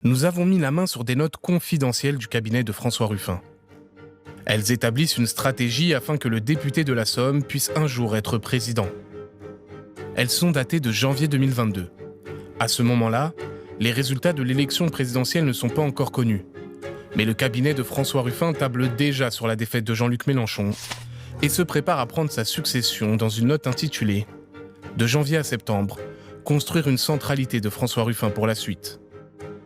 Nous avons mis la main sur des notes confidentielles du cabinet de François Ruffin. Elles établissent une stratégie afin que le député de la Somme puisse un jour être président. Elles sont datées de janvier 2022. À ce moment-là, les résultats de l'élection présidentielle ne sont pas encore connus. Mais le cabinet de François Ruffin table déjà sur la défaite de Jean-Luc Mélenchon et se prépare à prendre sa succession dans une note intitulée « De janvier à septembre, construire une centralité de François Ruffin pour la suite ».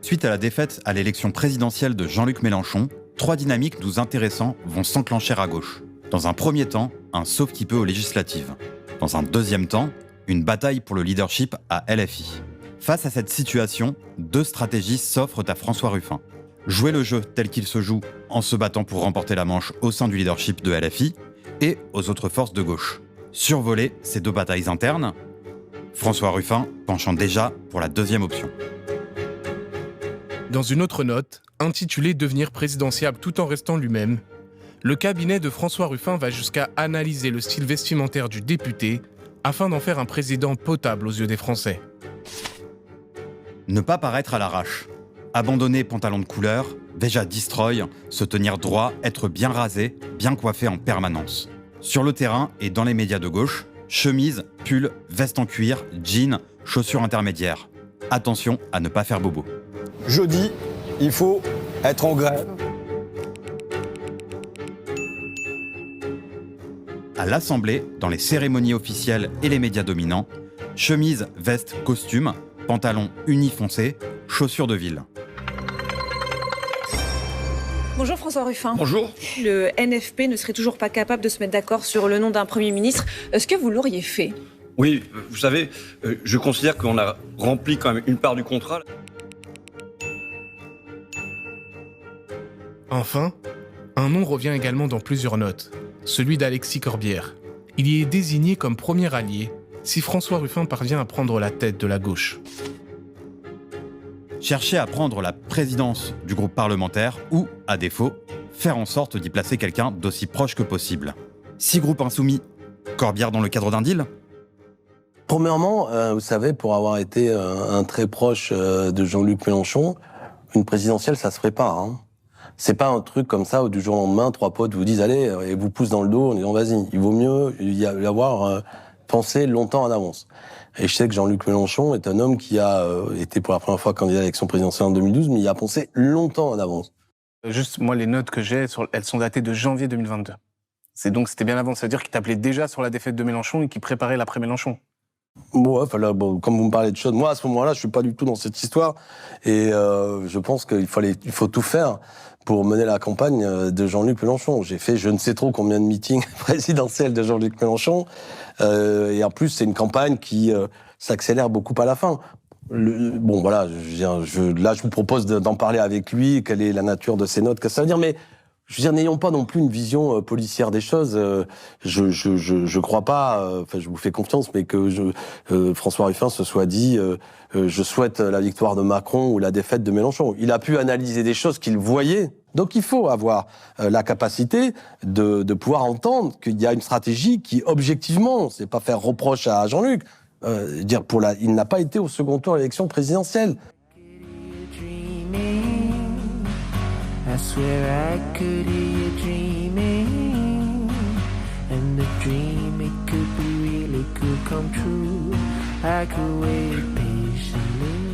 Suite à la défaite à l'élection présidentielle de Jean-Luc Mélenchon, 3 dynamiques nous intéressant vont s'enclencher à gauche. Dans un premier temps, un sauve-qui-peut aux législatives. Dans un deuxième temps, une bataille pour le leadership à LFI. Face à cette situation, 2 stratégies s'offrent à François Ruffin. Jouer le jeu tel qu'il se joue en se battant pour remporter la manche au sein du leadership de LFI et aux autres forces de gauche. Survoler ces 2 batailles internes, François Ruffin penchant déjà pour la deuxième option. Dans une autre note, intitulée « Devenir présidentiable tout en restant lui-même », le cabinet de François Ruffin va jusqu'à analyser le style vestimentaire du député afin d'en faire un président potable aux yeux des Français. Ne pas paraître à l'arrache. Abandonner pantalon de couleur, déjà destroy, se tenir droit, être bien rasé, bien coiffé en permanence. Sur le terrain et dans les médias de gauche, chemise, pull, veste en cuir, jean, chaussures intermédiaires. Attention à ne pas faire bobo. Jeudi, il faut être en grève. À l'Assemblée, dans les cérémonies officielles et les médias dominants, chemise, veste, costume, pantalon uni foncé, chaussures de ville. Bonjour François Ruffin. Bonjour. Le NFP ne serait toujours pas capable de se mettre d'accord sur le nom d'un Premier ministre. Est-ce que vous l'auriez fait ? Oui, vous savez, je considère qu'on a rempli quand même une part du contrat. Enfin, un nom revient également dans plusieurs notes, celui d'Alexis Corbière. Il y est désigné comme premier allié si François Ruffin parvient à prendre la tête de la gauche. Chercher à prendre la présidence du groupe parlementaire ou, à défaut, faire en sorte d'y placer quelqu'un d'aussi proche que possible. 6 groupes insoumis, Corbière dans le cadre d'un deal ? Premièrement, vous savez, pour avoir été un très proche de Jean-Luc Mélenchon, une présidentielle, ça se ferait pas. C'est pas un truc comme ça où du jour au lendemain, 3 potes vous disent allez et vous poussent dans le dos en disant vas-y. Il vaut mieux y avoir pensé longtemps en avance. Et je sais que Jean-Luc Mélenchon est un homme qui a été pour la première fois candidat à l'élection présidentielle en 2012, mais il a pensé longtemps en avance. Juste, moi, les notes que j'ai, elles sont datées de janvier 2022. C'était bien avant, ça veut dire qu'il tablait déjà sur la défaite de Mélenchon et qu'il préparait l'après-Mélenchon. Ouais, enfin là, comme vous me parlez de choses, moi à ce moment-là, je suis pas du tout dans cette histoire et je pense qu'il faut tout faire pour mener la campagne de Jean-Luc Mélenchon. J'ai fait je ne sais trop combien de meetings présidentiels de Jean-Luc Mélenchon et en plus c'est une campagne qui s'accélère beaucoup à la fin. Voilà, là je vous propose d'en parler avec lui, quelle est la nature de ces notes, qu'est-ce que ça veut dire, mais je veux dire, n'ayons pas non plus une vision policière des choses. Je crois pas, enfin, je vous fais confiance, mais que François Ruffin se soit dit je souhaite la victoire de Macron ou la défaite de Mélenchon. Il a pu analyser des choses qu'il voyait. Donc il faut avoir la capacité de pouvoir entendre qu'il y a une stratégie qui, objectivement, c'est pas faire reproche à Jean-Luc, il n'a pas été au second tour de l'élection présidentielle. I swear I could hear you dreaming, and the dream it could be really could come true. I could wait patiently.